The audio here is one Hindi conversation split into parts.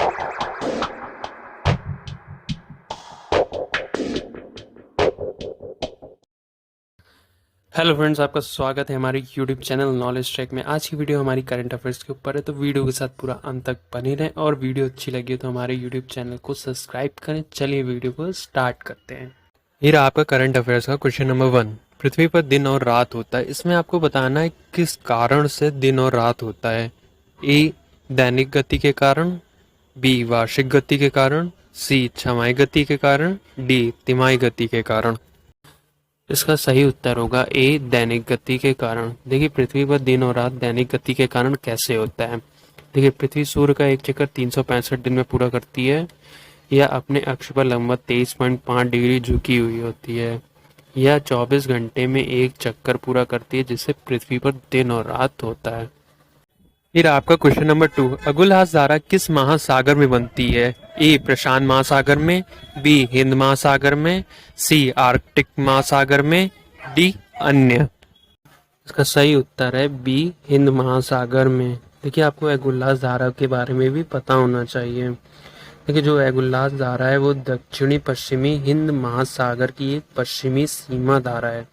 हेलो फ्रेंड्स, आपका स्वागत है हमारे यूट्यूब चैनल नॉलेज ट्रैक में। आज की वीडियो हमारी करंट अफेयर्स के ऊपर है, तो वीडियो के साथ पूरा अंत तक बने रहें और वीडियो अच्छी लगी हो तो हमारे यूट्यूब चैनल को सब्सक्राइब करें। चलिए वीडियो को स्टार्ट करते हैं। ये रहा आपका करंट अफेयर्स का क्वेश्चन नंबर 1। पृथ्वी पर दिन और रात होता है, इसमें आपको बताना है किस कारण से दिन और रात होता है। ए दैनिक गति के कारण, बी वार्षिक गति के कारण, सी छमाही गति के कारण, डी तिमाही गति के कारण। इसका सही उत्तर होगा ए दैनिक गति के कारण। देखिए, पृथ्वी पर दिन और रात दैनिक गति के कारण कैसे होता है। देखिए, पृथ्वी सूर्य का एक चक्कर 365 दिन में पूरा करती है, या अपने अक्ष पर लगभग 23.5 डिग्री झुकी हुई होती है, या 24 घंटे में एक चक्कर पूरा करती है, जिससे पृथ्वी पर दिन और रात होता है। फिर आपका क्वेश्चन नंबर 2। अगुलहास धारा किस महासागर में बनती है। ए प्रशांत महासागर में, बी हिंद महासागर में, सी आर्कटिक महासागर में, डी अन्य। इसका सही उत्तर है बी हिंद महासागर में। देखिए, आपको एगुल्लास धारा के बारे में भी पता होना चाहिए। देखिए, जो एगुल्लास धारा है वो दक्षिणी पश्चिमी हिंद महासागर की एक पश्चिमी सीमा धारा है।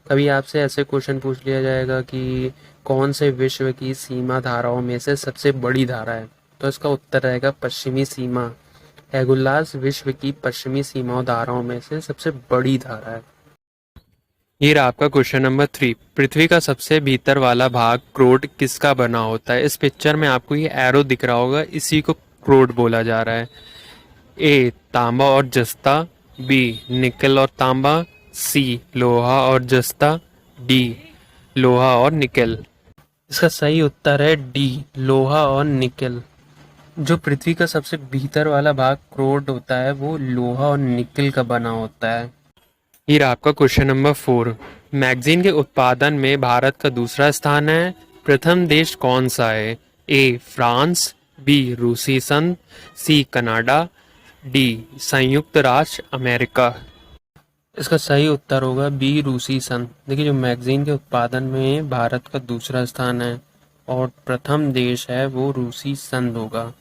कभी आपसे ऐसे क्वेश्चन पूछ लिया जाएगा कि कौन से विश्व की सीमा धाराओं में से सबसे बड़ी धारा है, तो इसका उत्तर रहेगा पश्चिमी सीमा। एगुल्लास विश्व की पश्चिमी सीमा धाराओं में से सबसे बड़ी धारा है। ये रहा आपका क्वेश्चन नंबर 3। पृथ्वी का सबसे भीतर वाला भाग क्रोड किसका बना होता है। इस पिक्चर में आपको ये एरो दिख रहा होगा, इसी को क्रोड बोला जा रहा है। ए तांबा और जस्ता, बी निकल और तांबा, सी लोहा और जस्ता, डी लोहा और निकल। इसका सही उत्तर है डी लोहा और निकल। जो पृथ्वी का सबसे भीतर वाला भाग क्रोड होता है वो लोहा और निकल का बना होता है। ये रहा आपका क्वेश्चन नंबर 4। मैगजीन के उत्पादन में भारत का दूसरा स्थान है, प्रथम देश कौन सा है। ए फ्रांस, बी रूसी संघ, सी कनाडा, डी संयुक्त राष्ट्र अमेरिका। इसका सही उत्तर होगा बी रूसी संघ। देखिए, जो मैगजीन के उत्पादन में भारत का दूसरा स्थान है और प्रथम देश है वो रूसी संघ होगा।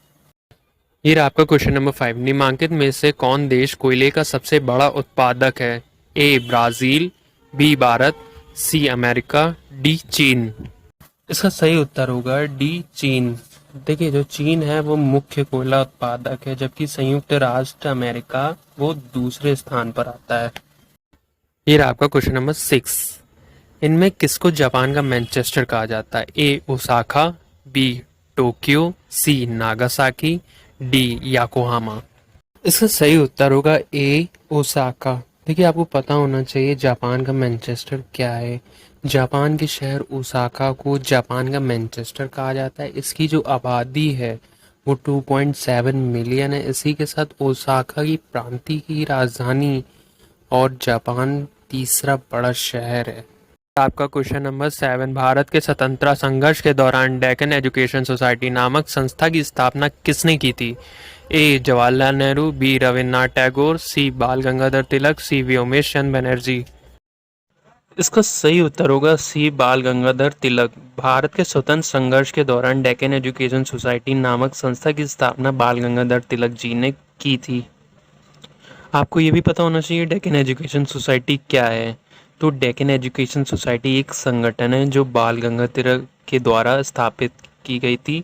ये रहा आपका क्वेश्चन नंबर 5। निम्नलिखित में से कौन देश कोयले का सबसे बड़ा उत्पादक है। A Brazil, B Bharat, C America, D चीन। इसका सही उत्तर होगा डी चीन। देखिए, जो चीन है वो मुख्य कोयला उत्पादक है, जबकि संयुक्त राष्ट्र अमेरिका वो दूसरे स्थान पर आता है। ये रहा आपका क्वेश्चन नंबर 6। इनमें किसको जापान का मैनचेस्टर कहा जाता है। ए ओसाका, बी टोक्यो, सी नागासाकी, डी याकोहामा। इसका सही उत्तर होगा ए ओसाका। देखिए, आपको पता होना चाहिए जापान का मैनचेस्टर क्या है। जापान के शहर ओसाका को जापान का मैनचेस्टर कहा जाता है। इसकी जो आबादी है वो 2.7 मिलियन है। इसी के साथ ओसाका की प्रांतीय की राजधानी और जापान तीसरा बड़ा शहर है। आपका क्वेश्चन नंबर 7। भारत के स्वतंत्रता संघर्ष के दौरान डेक्कन एजुकेशन सोसाइटी नामक संस्था की स्थापना किसने की थी। ए जवाहरलाल नेहरू, बी रविन्द्रनाथ टैगोर, सी बाल गंगाधर तिलक, सी व्योमेश चंद्र बनर्जी। इसका सही उत्तर होगा सी बाल गंगाधर तिलक। भारत के स्वतंत्र संघर्ष के दौरान डेक्कन एजुकेशन सोसाइटी नामक संस्था की स्थापना बाल गंगाधर तिलक जी ने की थी। आपको ये भी पता होना चाहिए डेक्कन एजुकेशन सोसाइटी क्या है। तो डेक्कन एजुकेशन सोसाइटी एक संगठन है जो बाल गंगाधर तिलक के द्वारा स्थापित की गई थी।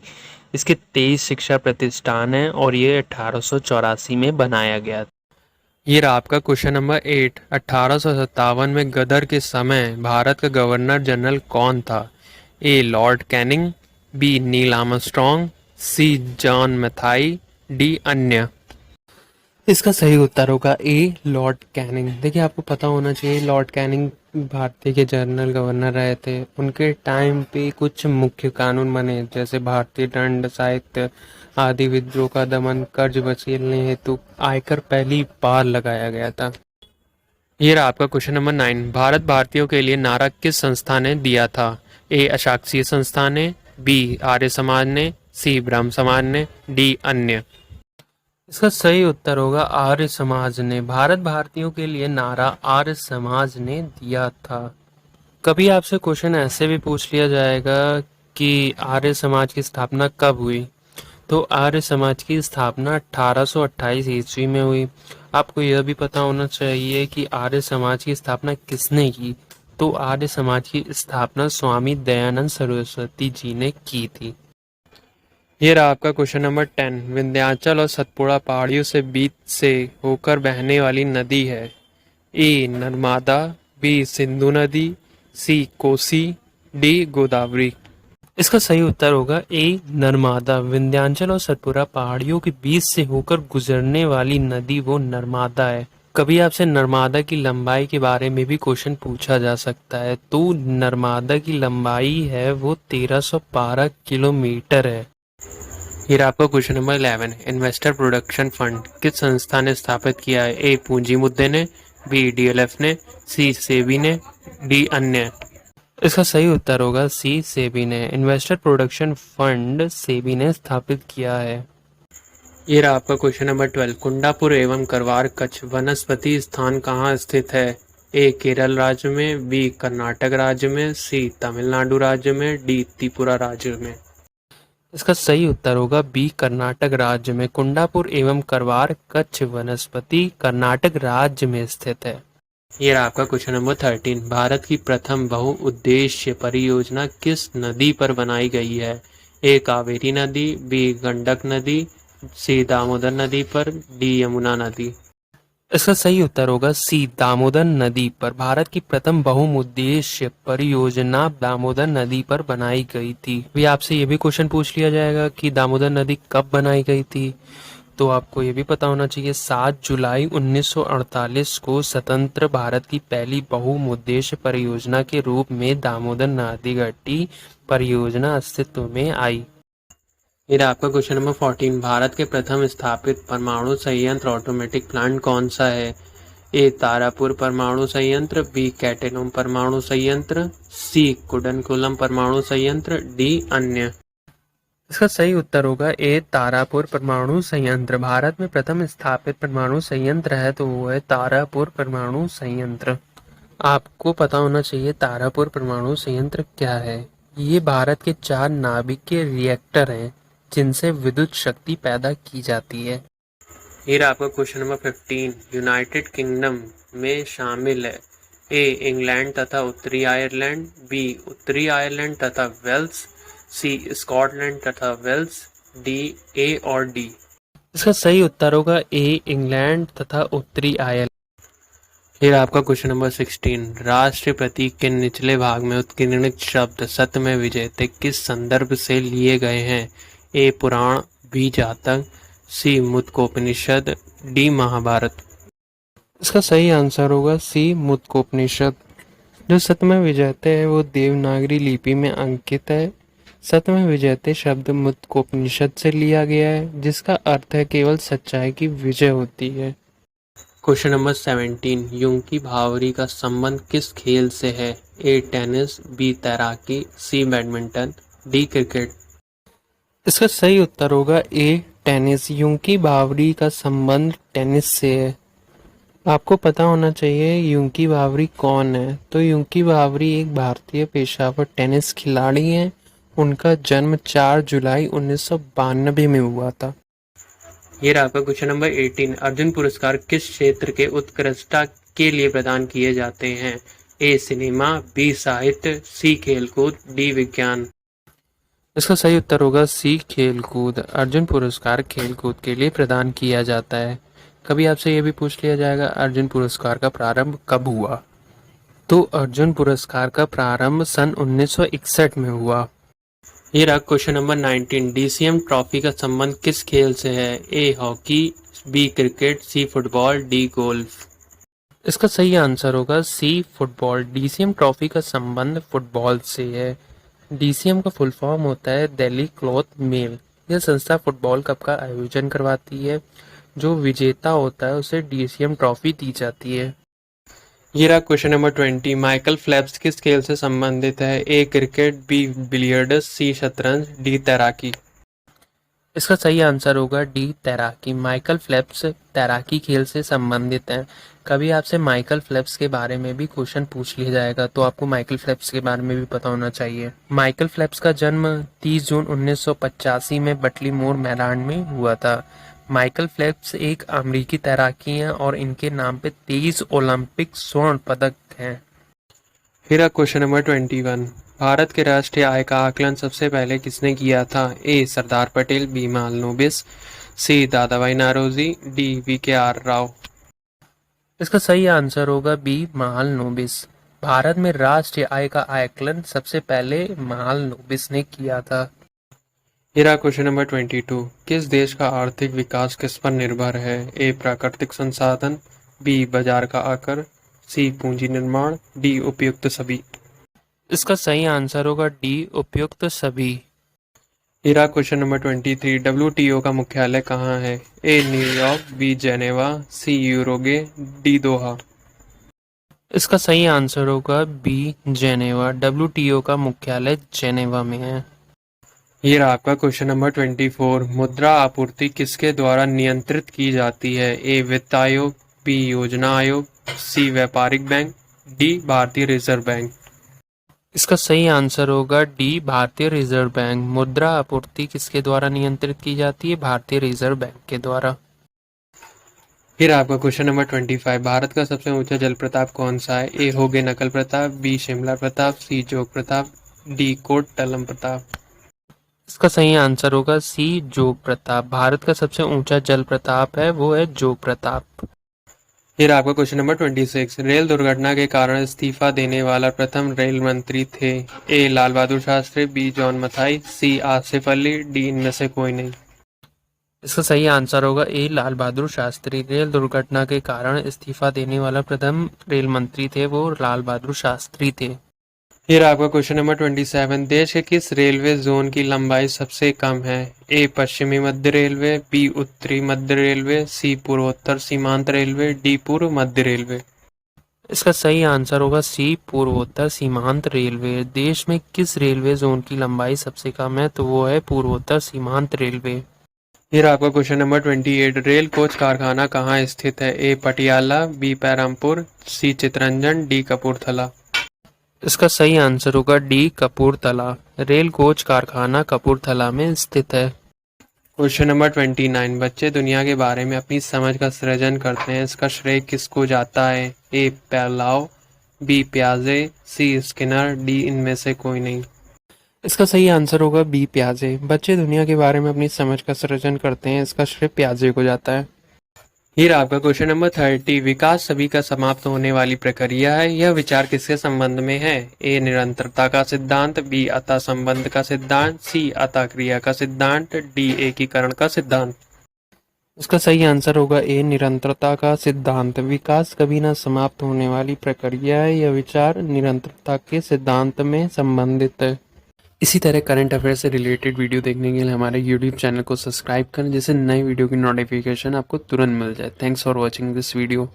इसके 23 शिक्षा प्रतिष्ठान हैं और ये 1884 में बनाया गया। ये रहा आपका क्वेश्चन नंबर 8। 1857 में गदर के समय भारत का गवर्नर जनरल कौन था। A lord Canning, B Neil Armstrong, C John Mathai, D अन्य। इसका सही उत्तर होगा ए लॉर्ड कैनिंग। देखिए, आपको पता होना चाहिए लॉर्ड कैनिंग भारतीय के जनरल गवर्नर रहे थे। उनके टाइम पे कुछ मुख्य कानून बने, जैसे भारतीय दंड साहित्य आदि, विद्रोह का दमन, कर्ज वसूलने हेतु आयकर पहली बार लगाया गया था। ये रहा आपका क्वेश्चन नंबर 9। भारत भारतीयों के लिए नारा किस संस्था ने दिया था। ए अशासकीय संस्था ने, बी आर्य समाज ने, सी ब्रह्म समाज ने, डी अन्य। इसका सही उत्तर होगा आर्य समाज ने। भारत भारतीयों के लिए नारा आर्य समाज ने दिया था। कभी आपसे क्वेश्चन ऐसे भी पूछ लिया जाएगा कि आर्य समाज की स्थापना कब हुई, तो आर्य समाज की स्थापना 1828 ईस्वी में हुई। आपको यह भी पता होना चाहिए कि आर्य समाज की स्थापना किसने की। तो आर्य समाज की स्थापना स्वामी दयानंद सरस्वती जी ने की थी। ये रहा आपका क्वेश्चन नंबर 10। विंध्याचल और सतपुड़ा पहाड़ियों से बीच से होकर बहने वाली नदी है। ए नर्मदा, बी सिंधु नदी, सी कोसी, डी गोदावरी। इसका सही उत्तर होगा ए नर्मदा। विंध्याचल और सतपुड़ा पहाड़ियों के बीच से होकर गुजरने वाली नदी वो नर्मदा है। कभी आपसे नर्मदा की लंबाई के बारे में भी क्वेश्चन पूछा जा सकता है। तो नर्मदा की लंबाई है वो 1312 किलोमीटर है। ये आपका question number 11। Investor production fund किस संस्था ने स्थापित किया है। ए पूंजी मुद्दे ने, बी डीएलएफ ने, सी सेबी ने, डी अन्य। इसका सही उत्तर होगा सी सेबी ने। इन्वेस्टर प्रोडक्शन फंड सेबी ने स्थापित किया है। ये रहा आपका क्वेश्चन नंबर 12। कुंडापुर एवं करवार कच्छ वनस्पति स्थान कहाँ स्थित है। ए केरल राज्य में, बी कर्नाटक राज्य में, सी तमिलनाडु राज्य में, डी त्रिपुरा राज्य में। इसका सही उत्तर होगा बी कर्नाटक राज्य में। कुंडापुर एवं करवार कच्छ वनस्पति कर्नाटक राज्य में स्थित है। ये रहा आपका क्वेश्चन नंबर 13। भारत की प्रथम बहुउद्देश्य परियोजना किस नदी पर बनाई गई है। ए कावेरी नदी, बी गंडक नदी, सी दामोदर नदी पर, डी यमुना नदी। इसका सही उत्तर होगा सी दामोदर नदी पर। भारत की प्रथम बहुउद्देश्य परियोजना दामोदर नदी पर बनाई गई थी। भी आपसे ये भी क्वेश्चन पूछ लिया जाएगा कि दामोदर नदी कब बनाई गई थी। तो आपको ये भी पता होना चाहिए 7 जुलाई 1948 को स्वतंत्र भारत की पहली बहुउद्देश्य परियोजना के रूप में दामोदर नदी घाटी परियोजना अस्तित्व में आई। ये आपका क्वेश्चन नंबर 14। भारत के प्रथम स्थापित परमाणु संयंत्र ऑटोमेटिक प्लांट कौन सा है। ए तारापुर परमाणु संयंत्र, बी कैटेलम परमाणु संयंत्र, सी कुडनकुलम परमाणु संयंत्र, डी अन्य। इसका सही उत्तर होगा ए तारापुर परमाणु संयंत्र। भारत में प्रथम स्थापित परमाणु संयंत्र है तो वो है तारापुर परमाणु संयंत्र। आपको पता होना चाहिए तारापुर परमाणु संयंत्र क्या है। ये भारत के 4 नाभिकीय रिएक्टर हैं जिनसे विद्युत शक्ति पैदा की जाती है। ये आपका क्वेश्चन नंबर 15। यूनाइटेड किंगडम में शामिल है। ए इंग्लैंड तथा उत्तरी आयरलैंड, बी उत्तरी आयरलैंड तथा वेल्स, सी स्कॉटलैंड तथा वेल्स, डी ए और डी। इसका सही उत्तर होगा ए इंग्लैंड तथा उत्तरी आयरलैंड। फिर आपका क्वेश्चन नंबर 16। राष्ट्रीय प्रतीक के निचले भाग में उत्कीर्णित शब्द सत्यमेव विजयते किस संदर्भ से लिए गए हैं। ए पुराण, बी जातक, सी मुतकोपनिषद, डी महाभारत। इसका सही आंसर होगा सी मुतकोपनिषद। जो सत्यमेव विजयते है वो देवनागरी लिपि में अंकित है। सत्यमेव विजयते शब्द मुतकोपनिषद से लिया गया है जिसका अर्थ है केवल सच्चाई की विजय होती है। Question number 17। यूंकी भावरी का संबंध किस खेल से है। ए टेनिस, बी तैराकी, सी बैडमिंटन, डी क्रिकेट। इसका सही उत्तर होगा ए टेनिस। यूंकी भावरी का संबंध टेनिस से है। आपको पता होना चाहिए यूंकी भावरी कौन है। तो यूंकी भावरी एक भारतीय पेशेवर टेनिस खिलाड़ी हैं। उनका जन्म 4 जुलाई 1992 में हुआ था। ये रहा आपका क्वेश्चन नंबर 18। अर्जुन पुरस्कार किस क्षेत्र के उत्कृष्टता के लिए प्रदान किए जाते हैं। ए सिनेमा, बी साहित्य, सी खेलकूद, डी विज्ञान। इसका सही उत्तर होगा सी खेलकूद। अर्जुन पुरस्कार खेलकूद के लिए प्रदान किया जाता है। कभी आपसे ये भी पूछ लिया जाएगा अर्जुन पुरस्कार का प्रारंभ कब हुआ। तो अर्जुन पुरस्कार का प्रारंभ सन 1961 में हुआ। ये रहा क्वेश्चन नंबर 19। डीसीएम ट्रॉफी का संबंध किस खेल से है। A hockey, B cricket, C football, D golf. इसका सही आंसर होगा सी फुटबॉल। डीसीएम ट्रॉफी का संबंध फुटबॉल से है। डीसीएम का फुल फॉर्म होता है दिल्ली क्लॉथ मिल। यह संस्था फुटबॉल कप का आयोजन करवाती है। जो विजेता होता है उसे डीसीएम ट्रॉफी दी जाती है। ये रहा क्वेश्चन नंबर 20। माइकल फेल्प्स किस खेल से संबंधित है। ए क्रिकेट, बी बिलियर्ड्स, सी शतरंज, डी तैराकी। इसका सही आंसर होगा डी तैराकी। माइकल फेल्प्स तैराकी खेल से संबंधित हैं। कभी आपसे माइकल फेल्प्स के बारे में भी क्वेश्चन पूछ लिया जाएगा तो आपको माइकल फेल्प्स के बारे में भी पता होना चाहिए। माइकल फेल्प्स का जन्म 30 जून 1985 में बटलीमोर मैदान में हुआ था। माइकल फेल्प्स एक अमेरिकी तैराकी हैं और इनके नाम पे 23 ओलंपिक स्वर्ण पदक हैं। फिर क्वेश्चन नंबर 21। भारत के राष्ट्रीय आय का आकलन सबसे पहले किसने किया था? ए सरदार पटेल, बी महालनोबिस, सी दादा भाई नारोजी, डी वी.के.आर. राव। इसका सही आंसर होगा बी महालनोबिस। भारत में राष्ट्रीय आय का आकलन सबसे पहले महालनोबिस ने किया था। फिर क्वेश्चन नंबर 22। किस देश का आर्थिक विकास किस पर निर्भर है? ए प्राकृतिक संसाधन, बी बाजार का आकर, सी पूंजी निर्माण, डी उपयुक्त सभी। इसका सही आंसर होगा डी उपयुक्त सभी। हीरा क्वेश्चन नंबर 23। WTO का मुख्यालय कहाँ है? ए न्यूयॉर्क, बी जेनेवा, सी यूरोगे, डी दोहा। इसका सही आंसर होगा बी जेनेवा। WTO का मुख्यालय जेनेवा में है। ये रहा आपका क्वेश्चन नंबर 24। मुद्रा आपूर्ति किसके द्वारा नियंत्रित की जाती है? ए वित्त आयोग, बी योजना आयोग, सी व्यापारिक बैंक, डी भारतीय रिजर्व बैंक। इसका सही आंसर होगा डी भारतीय रिजर्व बैंक। मुद्रा आपूर्ति किसके द्वारा नियंत्रित की जाती है? भारतीय रिजर्व बैंक के द्वारा। फिर आपका क्वेश्चन नंबर 25। भारत का सबसे ऊंचा जल प्रताप कौन सा है? ए होगे नकल प्रताप, बी शिमला प्रताप, सी जोग प्रताप, डी कोटल्लम प्रताप। इसका सही आंसर होगा सी जोग प्रताप। भारत का सबसे ऊंचा जल प्रताप है वो है जोग प्रताप। फिर आपका क्वेश्चन नंबर 26। रेल दुर्घटना के कारण इस्तीफा देने वाला प्रथम रेल मंत्री थे? ए लाल बहादुर शास्त्री, बी जॉन मथाई, सी आसिफ अली, डी इनमें से कोई नहीं। इसका सही आंसर होगा ए लाल बहादुर शास्त्री। रेल दुर्घटना के कारण इस्तीफा देने वाला प्रथम रेल मंत्री थे वो लाल बहादुर शास्त्री थे। फिर आपका क्वेश्चन नंबर 27। देश के किस रेलवे जोन की लंबाई सबसे कम है? ए पश्चिमी मध्य रेलवे, बी उत्तरी मध्य रेलवे, सी पूर्वोत्तर सीमांत रेलवे, डी पूर्व मध्य रेलवे। इसका सही आंसर होगा सी पूर्वोत्तर सीमांत रेलवे। देश में किस रेलवे जोन की लंबाई सबसे कम है तो वो है पूर्वोत्तर सीमांत रेलवे। फिर आपका क्वेश्चन नंबर 28। रेल कोच कारखाना कहाँ स्थित है? ए पटियाला, बी पैरामपुर, सी चितरंजन, डी कपूरथला। इसका सही आंसर होगा डी कपूरथला। रेल कोच कारखाना कपूरथला में स्थित है। Question number 29। बच्चे दुनिया के बारे में अपनी समझ का सृजन करते हैं, इसका श्रेय किसको जाता है? ए पेलाओ, बी प्याजे, सी स्किनर, डी इनमें से कोई नहीं। इसका सही आंसर होगा बी प्याजे। बच्चे दुनिया के बारे में अपनी समझ का सृजन करते हैं, इसका श्रेय प्याजे को जाता है। फिर आपका क्वेश्चन नंबर 30। विकास सभी का समाप्त होने वाली प्रक्रिया है, यह विचार किसके संबंध में है? ए निरंतरता का सिद्धांत, बी अतः संबंध का सिद्धांत, सी अतः क्रिया का सिद्धांत, डी एकीकरण का सिद्धांत। इसका सही आंसर होगा ए निरंतरता का सिद्धांत। विकास कभी न समाप्त होने वाली प्रक्रिया है, यह विचार निरंतरता के सिद्धांत में संबंधित है। इसी तरह करंट अफेयर से रिलेटेड वीडियो देखने के लिए हमारे यूट्यूब चैनल को सब्सक्राइब करें जिससे नई वीडियो की नोटिफिकेशन आपको तुरंत मिल जाए। Thanks for watching this video.